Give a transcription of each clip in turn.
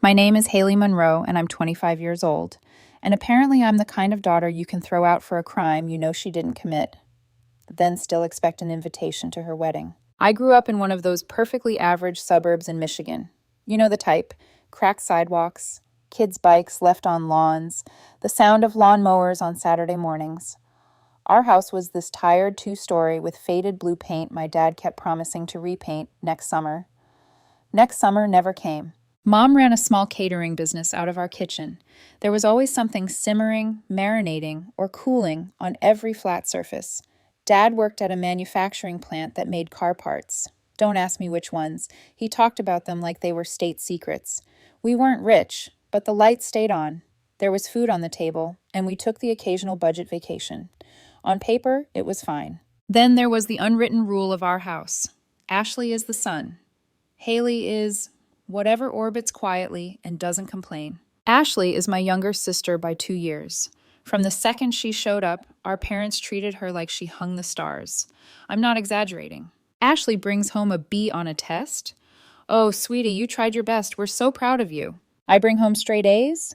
My name is Haley Monroe, and I'm 25 years old. And apparently, I'm the kind of daughter you can throw out for a crime you know she didn't commit, then still expect an invitation to her wedding. I grew up in one of those perfectly average suburbs in Michigan. You know the type: cracked sidewalks, kids' bikes left on lawns, the sound of lawnmowers on Saturday mornings. Our house was this tired two-story with faded blue paint my dad kept promising to repaint next summer. Next summer never came. Mom ran a small catering business out of our kitchen. There was always something simmering, marinating, or cooling on every flat surface. Dad worked at a manufacturing plant that made car parts. Don't ask me which ones. He talked about them like they were state secrets. We weren't rich, but the lights stayed on. There was food on the table, and we took the occasional budget vacation. On paper, it was fine. Then there was the unwritten rule of our house. Ashley is the sun. Haley is whatever orbits quietly and doesn't complain. Ashley is my younger sister by 2 years. From the second she showed up, our parents treated her like she hung the stars. I'm not exaggerating. Ashley brings home a B on a test. Oh, sweetie, you tried your best. We're so proud of you. I bring home straight A's?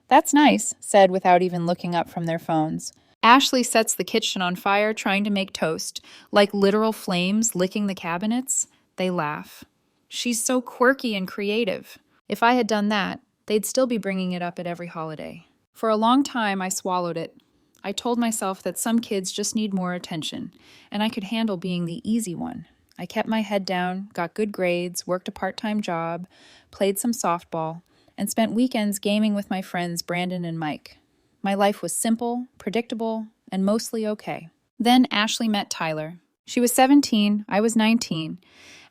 That's nice, said without even looking up from their phones. Ashley sets the kitchen on fire trying to make toast, like literal flames licking the cabinets. They laugh. She's so quirky and creative. If I had done that, they'd still be bringing it up at every holiday. For a long time, I swallowed it. I told myself that some kids just need more attention, and I could handle being the easy one. I kept my head down, got good grades, worked a part-time job, played some softball, and spent weekends gaming with my friends Brandon and Mike. My life was simple, predictable, and mostly okay. Then Ashley met Tyler. She was 17, I was 19,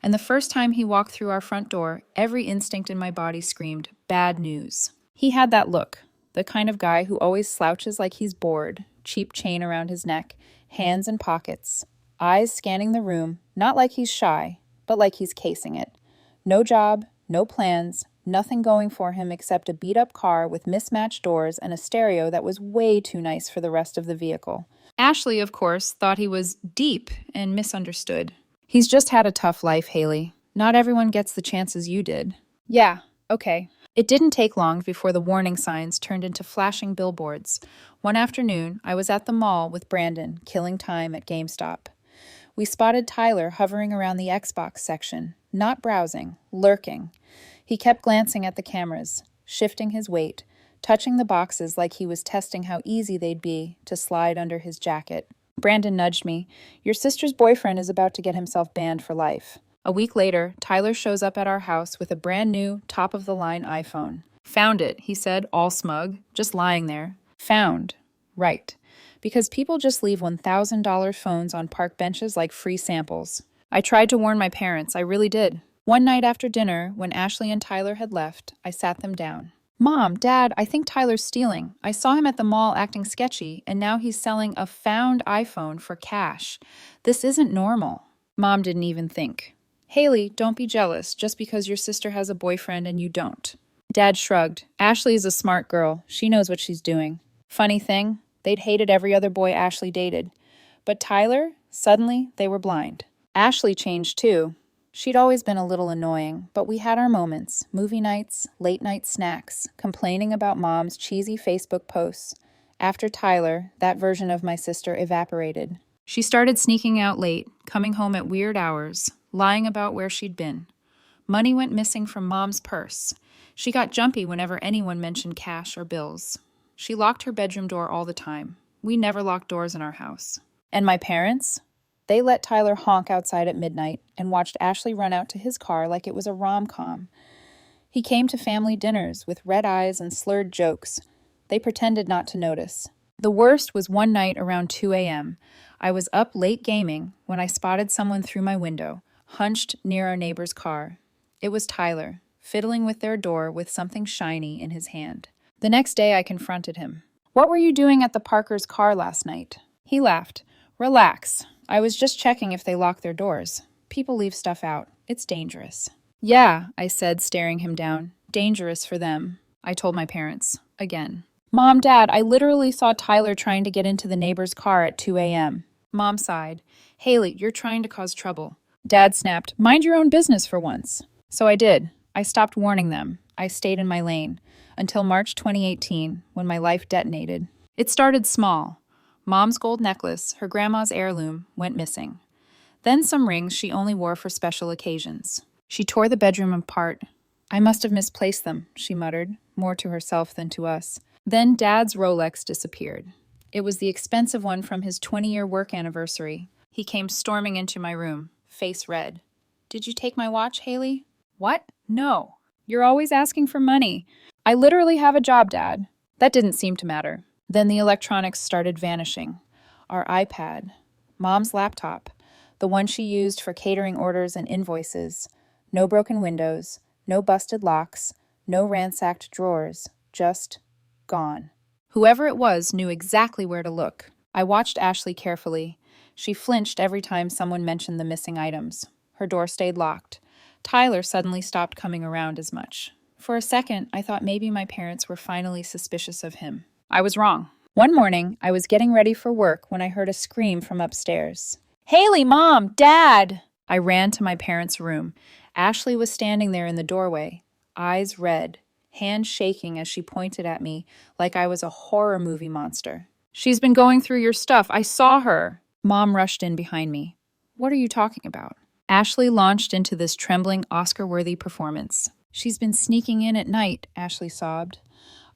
and the first time he walked through our front door, every instinct in my body screamed, bad news. He had that look, the kind of guy who always slouches like he's bored, cheap chain around his neck, hands in pockets, eyes scanning the room, not like he's shy, but like he's casing it. No job, no plans, nothing going for him except a beat-up car with mismatched doors and a stereo that was way too nice for the rest of the vehicle. Ashley, of course, thought he was deep and misunderstood. He's just had a tough life, Haley. Not everyone gets the chances you did. Yeah, okay. It didn't take long before the warning signs turned into flashing billboards. One afternoon, I was at the mall with Brandon, killing time at GameStop. We spotted Tyler hovering around the Xbox section, not browsing, lurking. He kept glancing at the cameras, shifting his weight, touching the boxes like he was testing how easy they'd be to slide under his jacket. Brandon nudged me. Your sister's boyfriend is about to get himself banned for life. A week later, Tyler shows up at our house with a brand new, top-of-the-line iPhone. Found it, he said, all smug, just lying there. Found. Right. Because people just leave $1,000 phones on park benches like free samples. I tried to warn my parents, I really did. One night after dinner, when Ashley and Tyler had left, I sat them down. Mom, Dad, I think Tyler's stealing. I saw him at the mall acting sketchy, and now he's selling a found iPhone for cash. This isn't normal. Mom didn't even think. Haley, don't be jealous just because your sister has a boyfriend and you don't. Dad shrugged. Ashley is a smart girl. She knows what she's doing. Funny thing, they'd hated every other boy Ashley dated. But Tyler, suddenly, they were blind. Ashley changed too. She'd always been a little annoying, but we had our moments, movie nights, late-night snacks, complaining about Mom's cheesy Facebook posts. After Tyler, that version of my sister evaporated. She started sneaking out late, coming home at weird hours, lying about where she'd been. Money went missing from Mom's purse. She got jumpy whenever anyone mentioned cash or bills. She locked her bedroom door all the time. We never locked doors in our house. And my parents? They let Tyler honk outside at midnight and watched Ashley run out to his car like it was a rom-com. He came to family dinners with red eyes and slurred jokes. They pretended not to notice. The worst was one night around 2 a.m. I was up late gaming when I spotted someone through my window, hunched near our neighbor's car. It was Tyler, fiddling with their door with something shiny in his hand. The next day I confronted him. What were you doing at the Parkers' car last night? He laughed. Relax. I was just checking if they lock their doors. People leave stuff out. It's dangerous. Yeah, I said, staring him down. Dangerous for them. I told my parents. Again. Mom, Dad, I literally saw Tyler trying to get into the neighbor's car at 2 a.m. Mom sighed. Haley, you're trying to cause trouble. Dad snapped. Mind your own business for once. So I did. I stopped warning them. I stayed in my lane until March 2018, when my life detonated. It started small. Mom's gold necklace, her grandma's heirloom, went missing. Then some rings she only wore for special occasions. She tore the bedroom apart. I must have misplaced them, she muttered, more to herself than to us. Then Dad's Rolex disappeared. It was the expensive one from his 20-year work anniversary. He came storming into my room, face red. "Did you take my watch, Haley?" "What? No. You're always asking for money." "I literally have a job, Dad." That didn't seem to matter. Then the electronics started vanishing. Our iPad, Mom's laptop, the one she used for catering orders and invoices. No broken windows, no busted locks, no ransacked drawers, just gone. Whoever it was knew exactly where to look. I watched Ashley carefully. She flinched every time someone mentioned the missing items. Her door stayed locked. Tyler suddenly stopped coming around as much. For a second, I thought maybe my parents were finally suspicious of him. I was wrong. One morning, I was getting ready for work when I heard a scream from upstairs. "Haley, Mom! Dad!" I ran to my parents' room. Ashley was standing there in the doorway, eyes red, hands shaking as she pointed at me like I was a horror movie monster. "She's been going through your stuff. I saw her." Mom rushed in behind me. "What are you talking about?" Ashley launched into this trembling, Oscar-worthy performance. "She's been sneaking in at night," Ashley sobbed.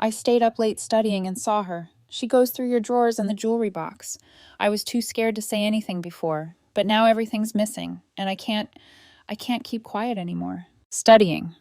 "I stayed up late studying and saw her. She goes through your drawers and the jewelry box. I was too scared to say anything before, but now everything's missing, and I can't keep quiet anymore." Studying.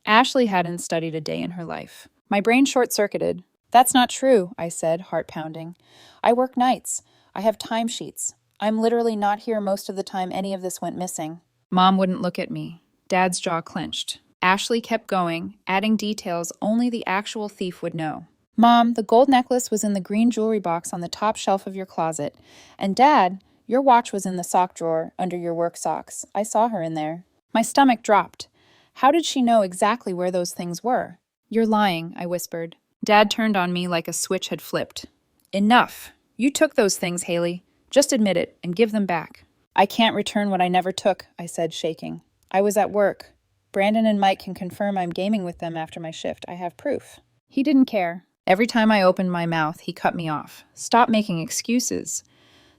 Ashley hadn't studied a day in her life. My brain short-circuited. "That's not true," I said, heart pounding. "I work nights. I have timesheets. I'm literally not here most of the time any of this went missing." Mom wouldn't look at me. Dad's jaw clenched. Ashley kept going, adding details only the actual thief would know. "Mom, the gold necklace was in the green jewelry box on the top shelf of your closet. And Dad, your watch was in the sock drawer under your work socks. I saw her in there." My stomach dropped. How did she know exactly where those things were? "You're lying," I whispered. Dad turned on me like a switch had flipped. "Enough. You took those things, Haley. Just admit it and give them back." "I can't return what I never took," I said, shaking. "I was at work. Brandon and Mike can confirm I'm gaming with them after my shift. I have proof." He didn't care. Every time I opened my mouth, he cut me off. "Stop making excuses.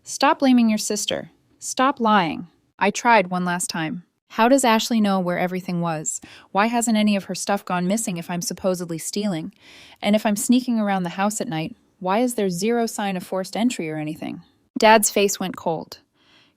Stop blaming your sister. Stop lying." I tried one last time. "How does Ashley know where everything was? Why hasn't any of her stuff gone missing if I'm supposedly stealing? And if I'm sneaking around the house at night, why is there zero sign of forced entry or anything?" Dad's face went cold.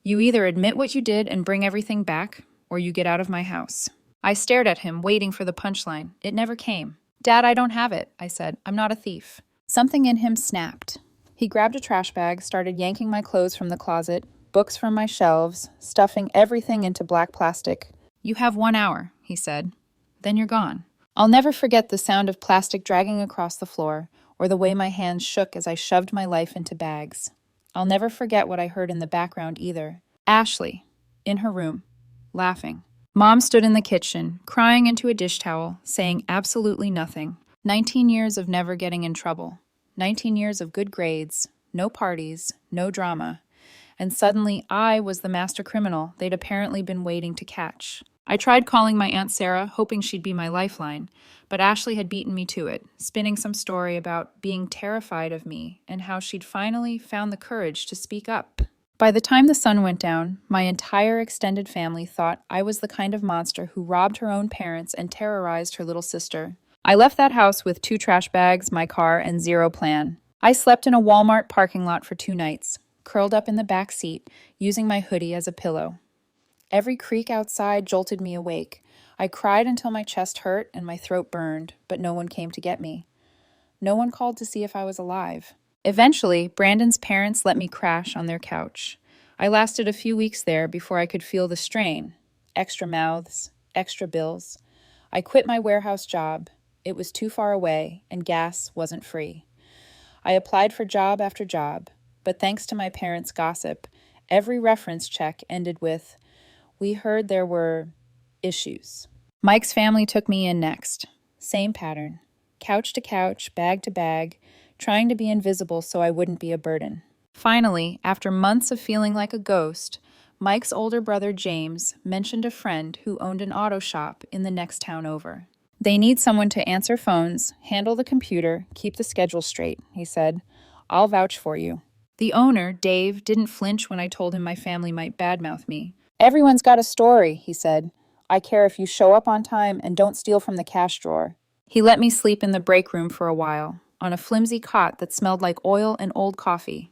"You either admit what you did and bring everything back, or you get out of my house." I stared at him, waiting for the punchline. It never came. "Dad, I don't have it," I said. "I'm not a thief." Something in him snapped. He grabbed a trash bag, started yanking my clothes from the closet, books from my shelves, stuffing everything into black plastic. "You have 1 hour," he said. "Then you're gone." I'll never forget the sound of plastic dragging across the floor, or the way my hands shook as I shoved my life into bags. I'll never forget what I heard in the background either. Ashley, in her room, laughing. Mom stood in the kitchen, crying into a dish towel, saying absolutely nothing. 19 years of never getting in trouble. 19 years of good grades, no parties, no drama. And suddenly I was the master criminal they'd apparently been waiting to catch. I tried calling my Aunt Sarah, hoping she'd be my lifeline, but Ashley had beaten me to it, spinning some story about being terrified of me and how she'd finally found the courage to speak up. By the time the sun went down, my entire extended family thought I was the kind of monster who robbed her own parents and terrorized her little sister. I left that house with 2 trash bags, my car, and 0 plan. I slept in a Walmart parking lot for 2 nights, curled up in the back seat, using my hoodie as a pillow. Every creak outside jolted me awake. I cried until my chest hurt and my throat burned, but no one came to get me. No one called to see if I was alive. Eventually, Brandon's parents let me crash on their couch. I lasted a few weeks there before I could feel the strain. Extra mouths, extra bills. I quit my warehouse job. It was too far away, and gas wasn't free. I applied for job after job, but thanks to my parents' gossip, every reference check ended with, "We heard there were issues." Mike's family took me in next. Same pattern. Couch to couch, bag to bag, trying to be invisible so I wouldn't be a burden. Finally, after months of feeling like a ghost, Mike's older brother James mentioned a friend who owned an auto shop in the next town over. They need someone to answer phones, handle the computer, keep the schedule straight, he said. I'll vouch for you. The owner, Dave, didn't flinch when I told him my family might badmouth me. Everyone's got a story, he said. I care if you show up on time and don't steal from the cash drawer. He let me sleep in the break room for a while, on a flimsy cot that smelled like oil and old coffee.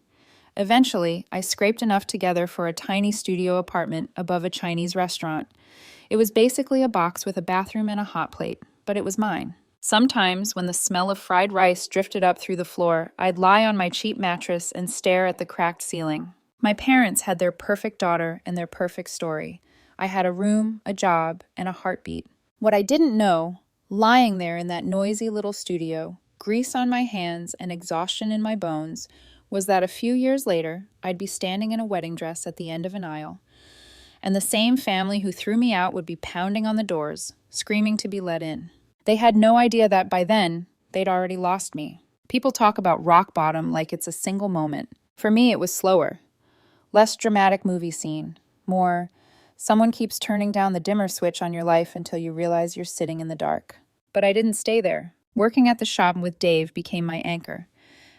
Eventually, I scraped enough together for a tiny studio apartment above a Chinese restaurant. It was basically a box with a bathroom and a hot plate, but it was mine. Sometimes, when the smell of fried rice drifted up through the floor, I'd lie on my cheap mattress and stare at the cracked ceiling. My parents had their perfect daughter and their perfect story. I had a room, a job, and a heartbeat. What I didn't know, lying there in that noisy little studio, grease on my hands and exhaustion in my bones, was that a few years later, I'd be standing in a wedding dress at the end of an aisle, and the same family who threw me out would be pounding on the doors, screaming to be let in. They had no idea that by then, they'd already lost me. People talk about rock bottom like it's a single moment. For me, it was slower. Less dramatic movie scene. More, someone keeps turning down the dimmer switch on your life until you realize you're sitting in the dark. But I didn't stay there. Working at the shop with Dave became my anchor.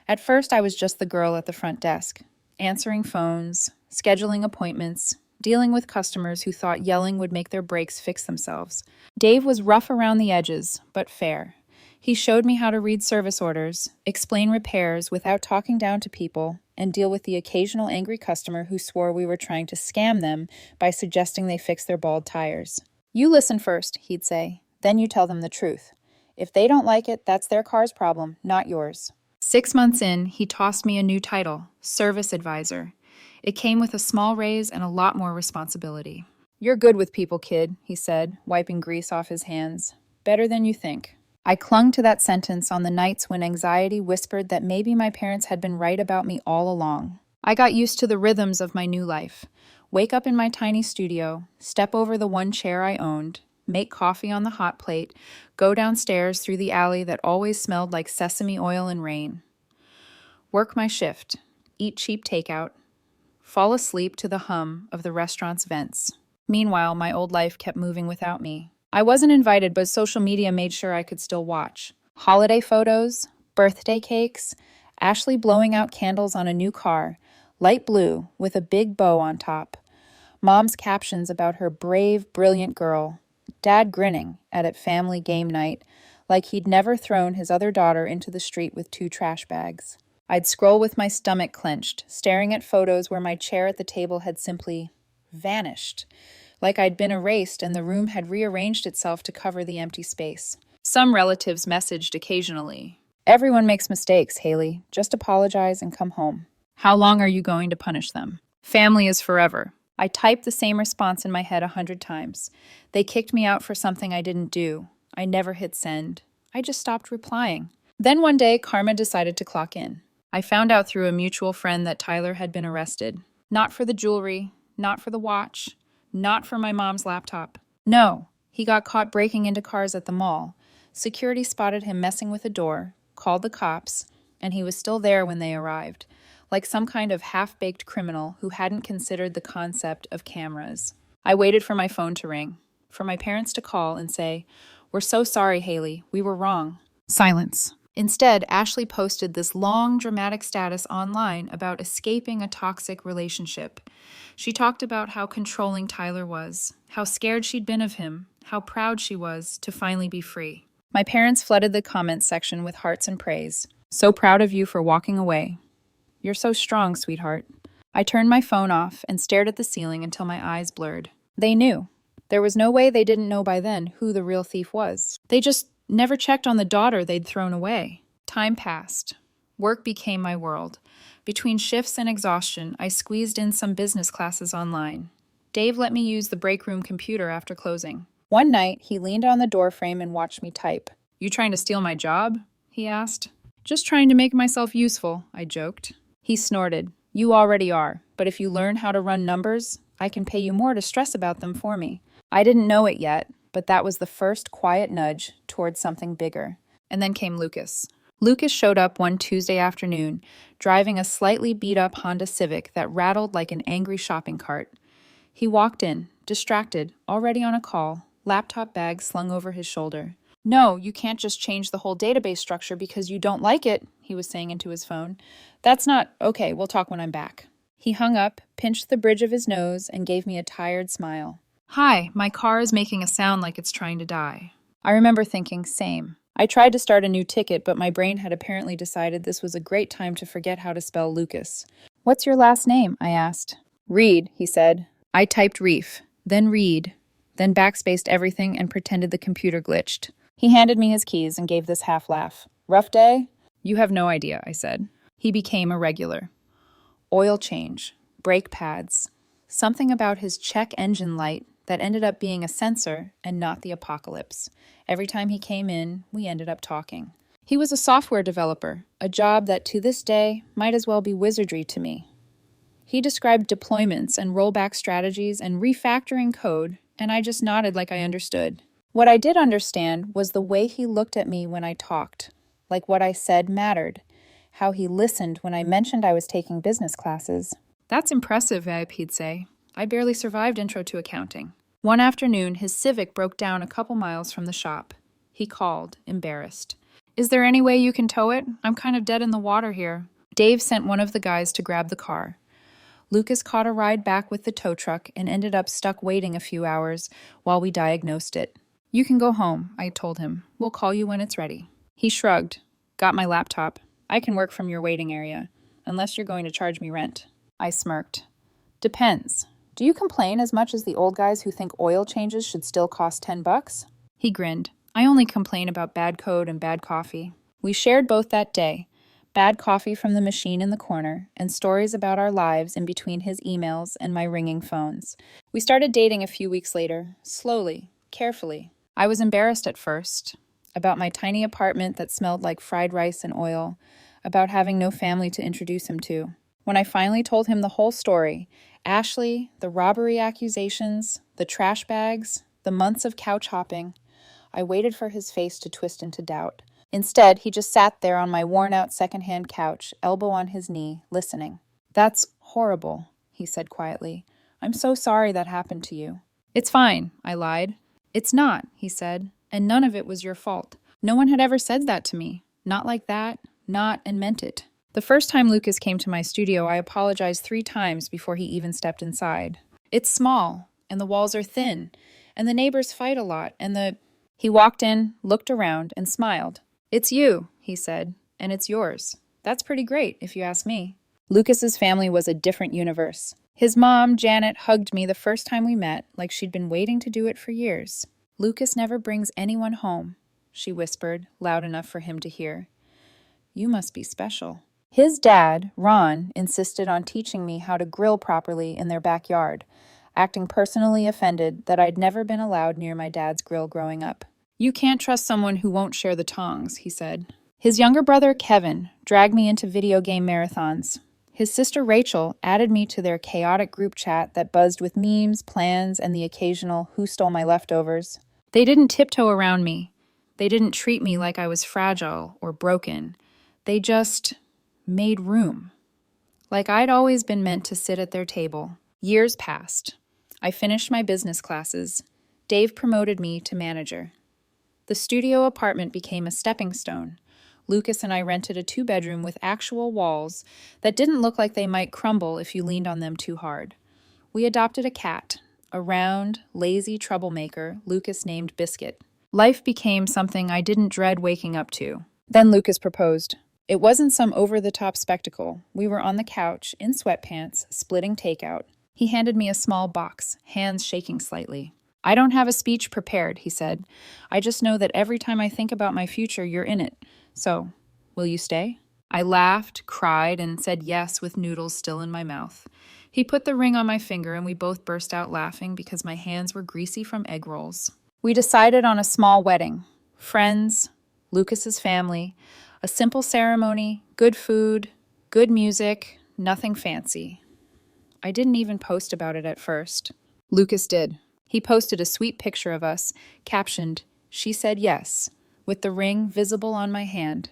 At first, I was just the girl at the front desk, answering phones, scheduling appointments, dealing with customers who thought yelling would make their breaks fix themselves. Dave was rough around the edges, but fair. He showed me how to read service orders, explain repairs without talking down to people, and deal with the occasional angry customer who swore we were trying to scam them by suggesting they fix their bald tires. You listen first, he'd say, then you tell them the truth. If they don't like it, that's their car's problem, not yours. 6 months in, he tossed me a new title, Service Advisor. It came with a small raise and a lot more responsibility. You're good with people, kid, he said, wiping grease off his hands. Better than you think. I clung to that sentence on the nights when anxiety whispered that maybe my parents had been right about me all along. I got used to the rhythms of my new life. Wake up in my tiny studio, step over the one chair I owned, make coffee on the hot plate, go downstairs through the alley that always smelled like sesame oil and rain. Work my shift, eat cheap takeout, fall asleep to the hum of the restaurant's vents. Meanwhile, my old life kept moving without me. I wasn't invited, but social media made sure I could still watch. Holiday photos, birthday cakes, Ashley blowing out candles on a new car, light blue with a big bow on top. Mom's captions about her brave, brilliant girl. Dad grinning at family game night like he'd never thrown his other daughter into the street with 2 trash bags. I'd scroll with my stomach clenched, staring at photos where my chair at the table had simply vanished, like I'd been erased and the room had rearranged itself to cover the empty space. Some relatives messaged occasionally. Everyone makes mistakes, Haley. Just apologize and come home. How long are you going to punish them? Family is forever. I typed the same response in my head 100 times. They kicked me out for something I didn't do. I never hit send. I just stopped replying. Then one day, karma decided to clock in. I found out through a mutual friend that Tyler had been arrested. Not for the jewelry, not for the watch, not for my mom's laptop. No, he got caught breaking into cars at the mall. Security spotted him messing with a door, called the cops, and he was still there when they arrived, like some kind of half-baked criminal who hadn't considered the concept of cameras. I waited for my phone to ring, for my parents to call and say, "We're so sorry, Haley, we were wrong." Silence. Instead, Ashley posted this long, dramatic status online about escaping a toxic relationship. She talked about how controlling Tyler was, how scared she'd been of him, how proud she was to finally be free. My parents flooded the comments section with hearts and praise. So proud of you for walking away. You're so strong, sweetheart. I turned my phone off and stared at the ceiling until my eyes blurred. They knew. There was no way they didn't know by then who the real thief was. They just never checked on the daughter they'd thrown away. Time passed. Work became my world. Between shifts and exhaustion, I squeezed in some business classes online. Dave let me use the break room computer after closing. One night, he leaned on the doorframe and watched me type. "You trying to steal my job?" he asked. "Just trying to make myself useful," I joked. He snorted. "You already are, but if you learn how to run numbers, I can pay you more to stress about them for me." I didn't know it yet, but that was the first quiet nudge towards something bigger. And then came Lucas. Lucas showed up one Tuesday afternoon, driving a slightly beat-up Honda Civic that rattled like an angry shopping cart. He walked in, distracted, already on a call, laptop bag slung over his shoulder. No, you can't just change the whole database structure because you don't like it, he was saying into his phone. That's not okay, we'll talk when I'm back. He hung up, pinched the bridge of his nose, and gave me a tired smile. Hi, my car is making a sound like it's trying to die. I remember thinking, same. I tried to start a new ticket, but my brain had apparently decided this was a great time to forget how to spell Lucas. What's your last name? I asked. Reed, he said. I typed Reef, then Reed, then backspaced everything and pretended the computer glitched. He handed me his keys and gave this half laugh. Rough day? You have no idea, I said. He became a regular. Oil change, brake pads, something about his check engine light that ended up being a sensor and not the apocalypse. Every time he came in, we ended up talking. He was a software developer, a job that to this day might as well be wizardry to me. He described deployments and rollback strategies and refactoring code, and I just nodded like I understood. What I did understand was the way he looked at me when I talked, like what I said mattered, how he listened when I mentioned I was taking business classes. That's impressive, He'd say. I barely survived intro to accounting. One afternoon, his Civic broke down a couple miles from the shop. He called, embarrassed. Is there any way you can tow it? I'm kind of dead in the water here. Dave sent one of the guys to grab the car. Lucas caught a ride back with the tow truck and ended up stuck waiting a few hours while we diagnosed it. You can go home, I told him. We'll call you when it's ready. He shrugged. Got my laptop. I can work from your waiting area, unless you're going to charge me rent. I smirked. Depends. Do you complain as much as the old guys who think oil changes should still cost $10? He grinned. I only complain about bad code and bad coffee. We shared both that day. Bad coffee from the machine in the corner, and stories about our lives in between his emails and my ringing phones. We started dating a few weeks later, slowly, carefully. I was embarrassed at first, about my tiny apartment that smelled like fried rice and oil, about having no family to introduce him to. When I finally told him the whole story, Ashley, the robbery accusations, the trash bags, the months of couch hopping, I waited for his face to twist into doubt. Instead, he just sat there on my worn-out secondhand couch, elbow on his knee, listening. That's horrible, he said quietly. I'm so sorry that happened to you. It's fine, I lied. It's not, he said, and none of it was your fault. No one had ever said that to me. Not like that, not and meant it. The first time Lucas came to my studio, I apologized 3 times before he even stepped inside. It's small, and the walls are thin, and the neighbors fight a lot, and He walked in, looked around, and smiled. It's you, he said, and it's yours. That's pretty great, if you ask me. Lucas's family was a different universe. His mom, Janet, hugged me the first time we met, like she'd been waiting to do it for years. Lucas never brings anyone home, she whispered, loud enough for him to hear. You must be special. His dad, Ron, insisted on teaching me how to grill properly in their backyard, acting personally offended that I'd never been allowed near my dad's grill growing up. You can't trust someone who won't share the tongs, he said. His younger brother, Kevin, dragged me into video game marathons. His sister, Rachel, added me to their chaotic group chat that buzzed with memes, plans, and the occasional who stole my leftovers. They didn't tiptoe around me. They didn't treat me like I was fragile or broken. They just made room. Like I'd always been meant to sit at their table. Years passed. I finished my business classes. Dave promoted me to manager. The studio apartment became a stepping stone. Lucas and I rented a 2-bedroom with actual walls that didn't look like they might crumble if you leaned on them too hard. We adopted a cat, a round, lazy troublemaker Lucas named Biscuit. Life became something I didn't dread waking up to. Then Lucas proposed. It wasn't some over-the-top spectacle. We were on the couch, in sweatpants, splitting takeout. He handed me a small box, hands shaking slightly. I don't have a speech prepared, he said. I just know that every time I think about my future, you're in it. So, will you stay? I laughed, cried, and said yes with noodles still in my mouth. He put the ring on my finger and we both burst out laughing because my hands were greasy from egg rolls. We decided on a small wedding. Friends, Lucas's family, a simple ceremony, good food, good music, nothing fancy. I didn't even post about it at first. Lucas did. He posted a sweet picture of us, captioned, "She said yes," with the ring visible on my hand.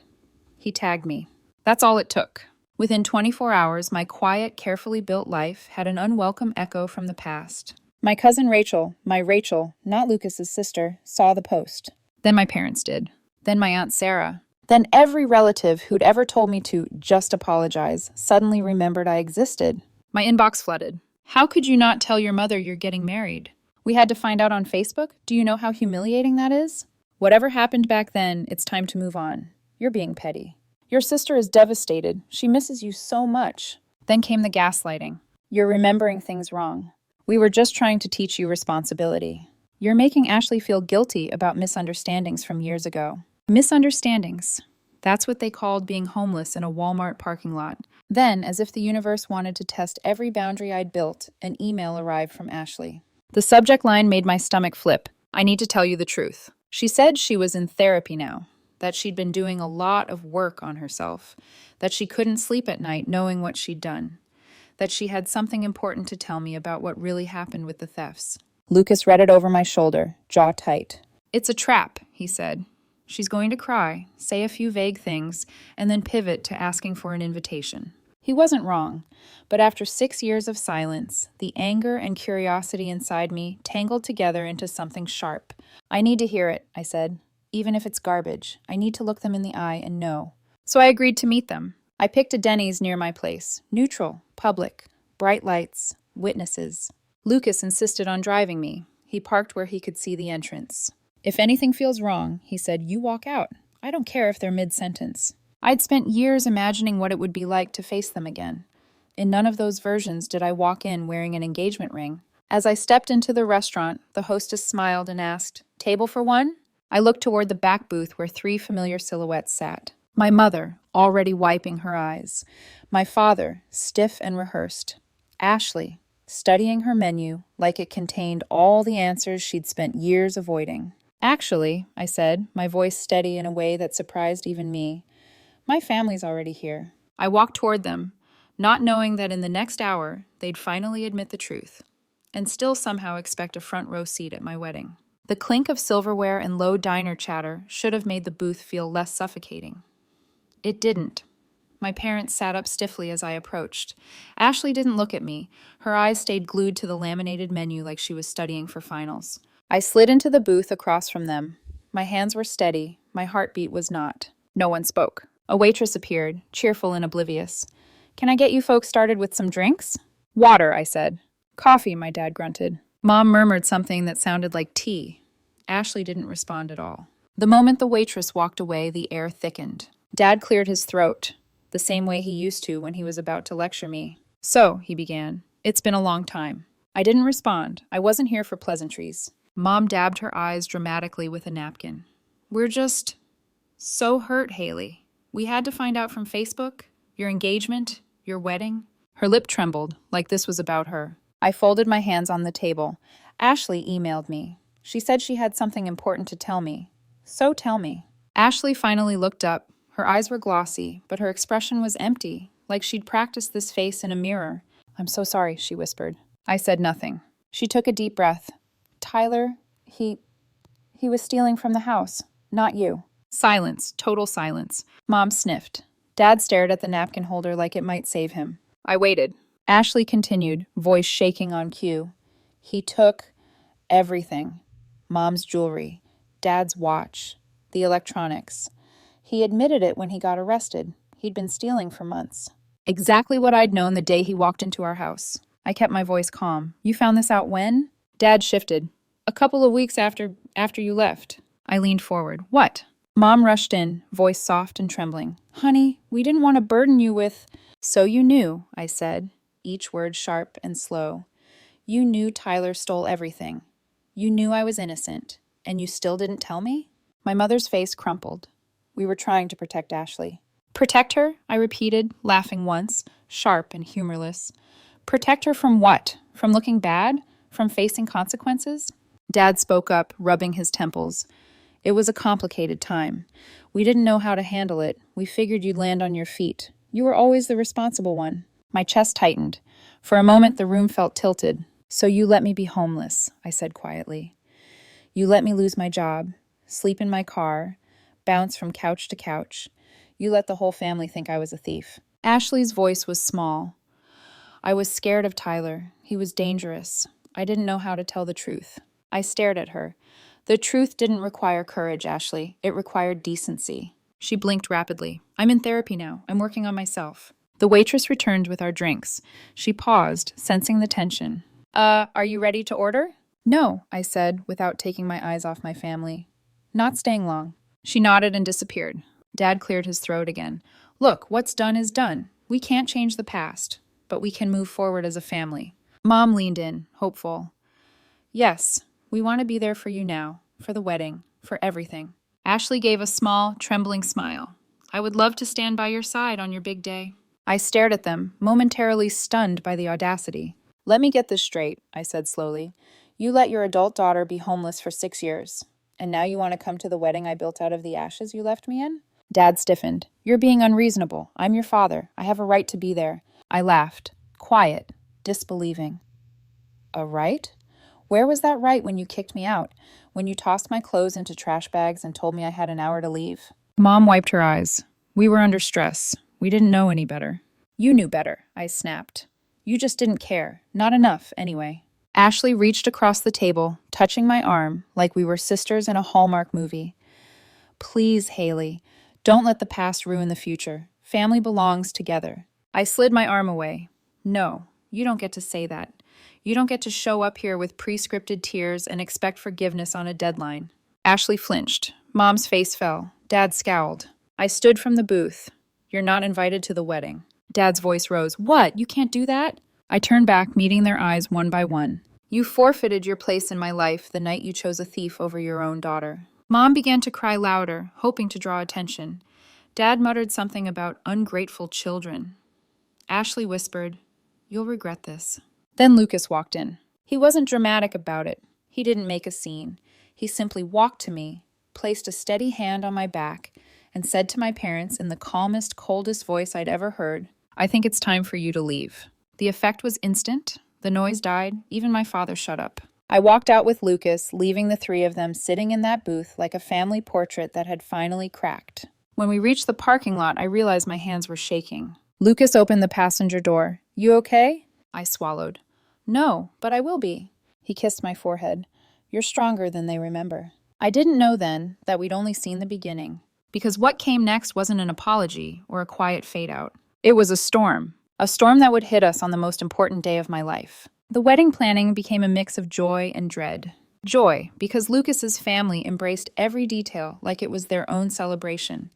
He tagged me. That's all it took. Within 24 hours, my quiet, carefully built life had an unwelcome echo from the past. My cousin Rachel, not Lucas's sister, saw the post. Then my parents did. Then my Aunt Sarah. Then every relative who'd ever told me to just apologize suddenly remembered I existed. My inbox flooded. How could you not tell your mother you're getting married? We had to find out on Facebook? Do you know how humiliating that is? Whatever happened back then, it's time to move on. You're being petty. Your sister is devastated. She misses you so much. Then came the gaslighting. You're remembering things wrong. We were just trying to teach you responsibility. You're making Ashley feel guilty about misunderstandings from years ago. Misunderstandings. That's what they called being homeless in a Walmart parking lot. Then, as if the universe wanted to test every boundary I'd built, an email arrived from Ashley. The subject line made my stomach flip. I need to tell you the truth. She said she was in therapy now, that she'd been doing a lot of work on herself, that she couldn't sleep at night knowing what she'd done, that she had something important to tell me about what really happened with the thefts. Lucas read it over my shoulder, jaw tight. It's a trap, he said. She's going to cry, say a few vague things, and then pivot to asking for an invitation. He wasn't wrong, but after 6 years of silence, the anger and curiosity inside me tangled together into something sharp. I need to hear it, I said. Even if it's garbage, I need to look them in the eye and know. So I agreed to meet them. I picked a Denny's near my place. Neutral, public, bright lights, witnesses. Lucas insisted on driving me. He parked where he could see the entrance. If anything feels wrong, he said, you walk out. I don't care if they're mid-sentence. I'd spent years imagining what it would be like to face them again. In none of those versions did I walk in wearing an engagement ring. As I stepped into the restaurant, the hostess smiled and asked, table for one? I looked toward the back booth where 3 familiar silhouettes sat. My mother, already wiping her eyes. My father, stiff and rehearsed. Ashley, studying her menu like it contained all the answers she'd spent years avoiding. Actually, I said, my voice steady in a way that surprised even me, my family's already here. I walked toward them, not knowing that in the next hour they'd finally admit the truth, and still somehow expect a front row seat at my wedding. The clink of silverware and low diner chatter should have made the booth feel less suffocating. It didn't. My parents sat up stiffly as I approached. Ashley didn't look at me. Her eyes stayed glued to the laminated menu like she was studying for finals. I slid into the booth across from them. My hands were steady. My heartbeat was not. No one spoke. A waitress appeared, cheerful and oblivious. Can I get you folks started with some drinks? Water, I said. Coffee, my dad grunted. Mom murmured something that sounded like tea. Ashley didn't respond at all. The moment the waitress walked away, the air thickened. Dad cleared his throat, the same way he used to when he was about to lecture me. So, he began, it's been a long time. I didn't respond. I wasn't here for pleasantries. Mom dabbed her eyes dramatically with a napkin. We're just so hurt, Haley. We had to find out from Facebook, your engagement, your wedding. Her lip trembled, like this was about her. I folded my hands on the table. Ashley emailed me. She said she had something important to tell me. So tell me. Ashley finally looked up. Her eyes were glossy, but her expression was empty, like she'd practiced this face in a mirror. I'm so sorry, she whispered. I said nothing. She took a deep breath. Tyler, he was stealing from the house, not you. Silence, total silence. Mom sniffed. Dad stared at the napkin holder like it might save him. I waited. Ashley continued, voice shaking on cue. He took everything. Mom's jewelry, Dad's watch, the electronics. He admitted it when he got arrested. He'd been stealing for months. Exactly what I'd known the day he walked into our house. I kept my voice calm. You found this out when? Dad shifted. A couple of weeks after you left. I leaned forward. What? Mom rushed in, voice soft and trembling. Honey, we didn't want to burden you with... So you knew, I said, each word sharp and slow. You knew Tyler stole everything. You knew I was innocent, and you still didn't tell me? My mother's face crumpled. We were trying to protect Ashley. Protect her? I repeated, laughing once, sharp and humorless. Protect her from what? From looking bad? From facing consequences? Dad spoke up, rubbing his temples. It was a complicated time. We didn't know how to handle it. We figured you'd land on your feet. You were always the responsible one. My chest tightened. For a moment, the room felt tilted. So you let me be homeless, I said quietly. You let me lose my job, sleep in my car, bounce from couch to couch. You let the whole family think I was a thief. Ashley's voice was small. I was scared of Tyler. He was dangerous. I didn't know how to tell the truth. I stared at her. The truth didn't require courage, Ashley. It required decency. She blinked rapidly. I'm in therapy now. I'm working on myself. The waitress returned with our drinks. She paused, sensing the tension. Are you ready to order? No, I said, without taking my eyes off my family. Not staying long. She nodded and disappeared. Dad cleared his throat again. Look, what's done is done. We can't change the past, but we can move forward as a family. Mom leaned in, hopeful. Yes, we want to be there for you now, for the wedding, for everything. Ashley gave a small, trembling smile. I would love to stand by your side on your big day. I stared at them, momentarily stunned by the audacity. Let me get this straight, I said slowly. You let your adult daughter be homeless for 6 years, and now you want to come to the wedding I built out of the ashes you left me in? Dad stiffened. You're being unreasonable. I'm your father. I have a right to be there. I laughed, quiet, disbelieving. A right? Where was that right when you kicked me out? When you tossed my clothes into trash bags and told me I had an hour to leave? Mom wiped her eyes. We were under stress. We didn't know any better. You knew better, I snapped. You just didn't care. Not enough, anyway. Ashley reached across the table, touching my arm like we were sisters in a Hallmark movie. Please, Haley, don't let the past ruin the future. Family belongs together. I slid my arm away. No, you don't get to say that. You don't get to show up here with pre-scripted tears and expect forgiveness on a deadline. Ashley flinched. Mom's face fell. Dad scowled. I stood from the booth. You're not invited to the wedding. Dad's voice rose. What? You can't do that? I turned back, meeting their eyes one by one. You forfeited your place in my life the night you chose a thief over your own daughter. Mom began to cry louder, hoping to draw attention. Dad muttered something about ungrateful children. Ashley whispered, You'll regret this. Then Lucas walked in. He wasn't dramatic about it. He didn't make a scene. He simply walked to me, placed a steady hand on my back, and said to my parents in the calmest, coldest voice I'd ever heard, I think it's time for you to leave. The effect was instant. The noise died. Even my father shut up. I walked out with Lucas, leaving the three of them sitting in that booth like a family portrait that had finally cracked. When we reached the parking lot, I realized my hands were shaking. Lucas opened the passenger door. You okay? I swallowed. No, but I will be. He kissed my forehead. You're stronger than they remember. I didn't know then that we'd only seen the beginning, because what came next wasn't an apology or a quiet fade-out. It was a storm that would hit us on the most important day of my life. The wedding planning became a mix of joy and dread. Joy, because Lucas's family embraced every detail like it was their own celebration.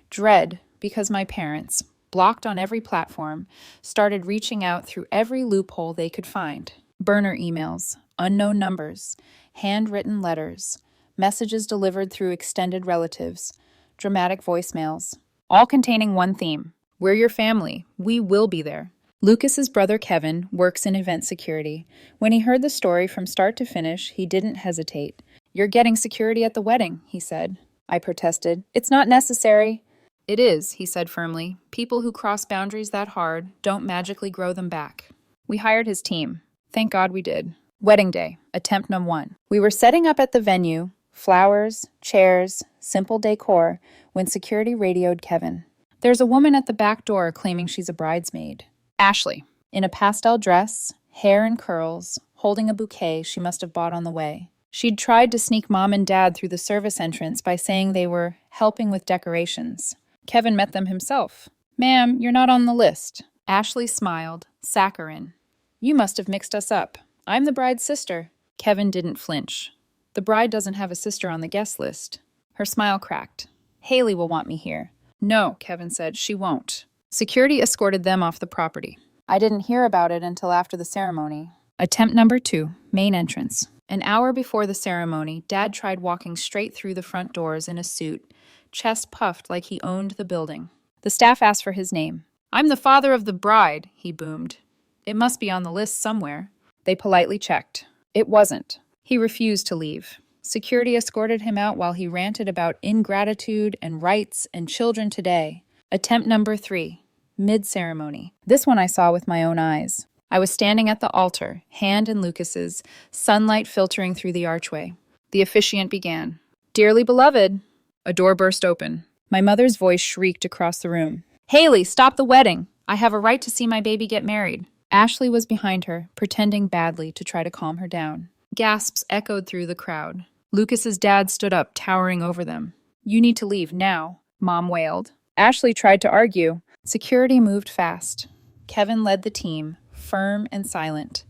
Dread, because my parents, blocked on every platform, started reaching out through every loophole they could find. Burner emails, unknown numbers, handwritten letters, messages delivered through extended relatives, dramatic voicemails, all containing one theme. We're your family. We will be there. Lucas's brother Kevin works in event security. When he heard the story from start to finish, he didn't hesitate. You're getting security at the wedding, he said. I protested. It's not necessary. It is, he said firmly. People who cross boundaries that hard don't magically grow them back. We hired his team. Thank God we did. Wedding day, attempt number 1. We were setting up at the venue, flowers, chairs, simple decor, when security radioed Kevin. There's a woman at the back door claiming she's a bridesmaid. Ashley, in a pastel dress, hair in curls, holding a bouquet she must have bought on the way. She'd tried to sneak Mom and Dad through the service entrance by saying they were helping with decorations. Kevin met them himself. Ma'am, you're not on the list. Ashley smiled, saccharine. You must have mixed us up. I'm the bride's sister. Kevin didn't flinch. The bride doesn't have a sister on the guest list. Her smile cracked. Haley will want me here. No, Kevin said, she won't. Security escorted them off the property. I didn't hear about it until after the ceremony. Attempt number 2, main entrance. An hour before the ceremony, Dad tried walking straight through the front doors in a suit, chest puffed like he owned the building. The staff asked for his name. I'm the father of the bride, he boomed. It must be on the list somewhere. They politely checked. It wasn't. He refused to leave. Security escorted him out while he ranted about ingratitude and rights and children today. Attempt number 3, mid-ceremony. This one I saw with my own eyes. I was standing at the altar, hand in Lucas's, sunlight filtering through the archway. The officiant began. Dearly beloved. A door burst open. My mother's voice shrieked across the room. Haley, stop the wedding. I have a right to see my baby get married. Ashley was behind her, pretending badly to try to calm her down. Gasps echoed through the crowd. Lucas's dad stood up, towering over them. You need to leave now, Mom wailed. Ashley tried to argue. Security moved fast. Kevin led the team, firm and silent.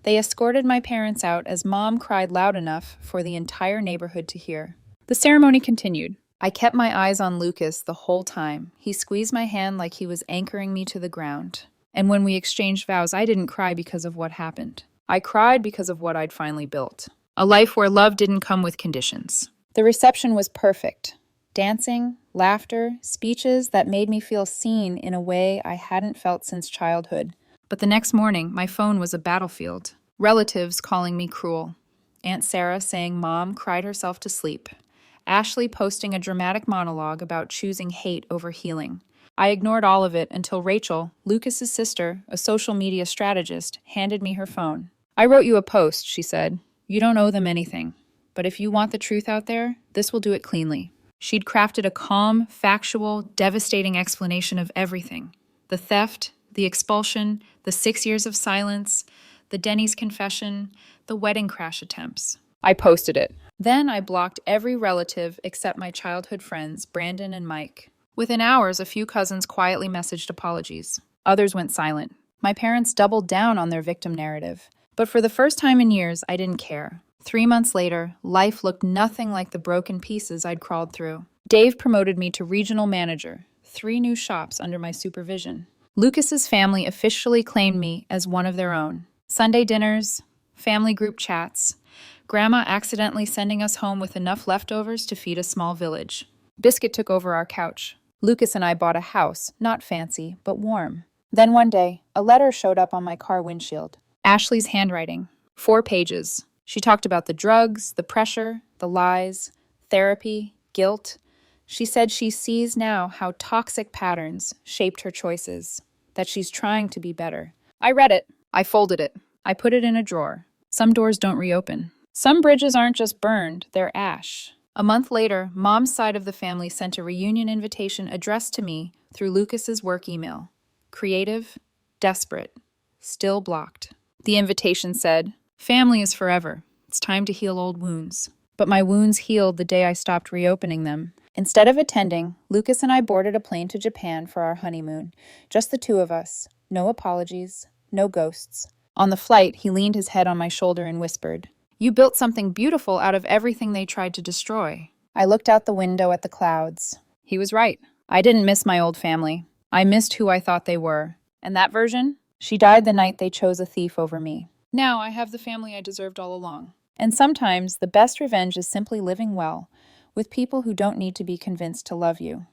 They escorted my parents out as Mom cried loud enough for the entire neighborhood to hear. The ceremony continued. I kept my eyes on Lucas the whole time. He squeezed my hand like he was anchoring me to the ground. And when we exchanged vows, I didn't cry because of what happened. I cried because of what I'd finally built. A life where love didn't come with conditions. The reception was perfect. Dancing, laughter, speeches that made me feel seen in a way I hadn't felt since childhood. But the next morning, my phone was a battlefield. Relatives calling me cruel. Aunt Sarah saying Mom cried herself to sleep. Ashley posting a dramatic monologue about choosing hate over healing. I ignored all of it until Rachel, Lucas's sister, a social media strategist, handed me her phone. I wrote you a post, she said. You don't owe them anything. But if you want the truth out there, this will do it cleanly. She'd crafted a calm, factual, devastating explanation of everything. The theft, the expulsion, the 6 years of silence, the Denny's confession, the wedding crash attempts. I posted it. Then I blocked every relative except my childhood friends, Brandon and Mike. Within hours, a few cousins quietly messaged apologies. Others went silent. My parents doubled down on their victim narrative. But for the first time in years, I didn't care. 3 months later, life looked nothing like the broken pieces I'd crawled through. Dave promoted me to regional manager, 3 new shops under my supervision. Lucas's family officially claimed me as one of their own. Sunday dinners, family group chats, Grandma accidentally sending us home with enough leftovers to feed a small village. Biscuit took over our couch. Lucas and I bought a house, not fancy, but warm. Then one day, a letter showed up on my car windshield. Ashley's handwriting. 4 pages. She talked about the drugs, the pressure, the lies, therapy, guilt. She said she sees now how toxic patterns shaped her choices, that she's trying to be better. I read it. I folded it. I put it in a drawer. Some doors don't reopen. Some bridges aren't just burned, they're ash. A month later, Mom's side of the family sent a reunion invitation addressed to me through Lucas's work email. Creative, desperate, still blocked. The invitation said, "Family is forever. It's time to heal old wounds." But my wounds healed the day I stopped reopening them. Instead of attending, Lucas and I boarded a plane to Japan for our honeymoon. Just the 2 of us. No apologies, no ghosts. On the flight, he leaned his head on my shoulder and whispered, "You built something beautiful out of everything they tried to destroy." I looked out the window at the clouds. He was right. I didn't miss my old family. I missed who I thought they were. And that version? She died the night they chose a thief over me. Now I have the family I deserved all along. And sometimes the best revenge is simply living well, with people who don't need to be convinced to love you.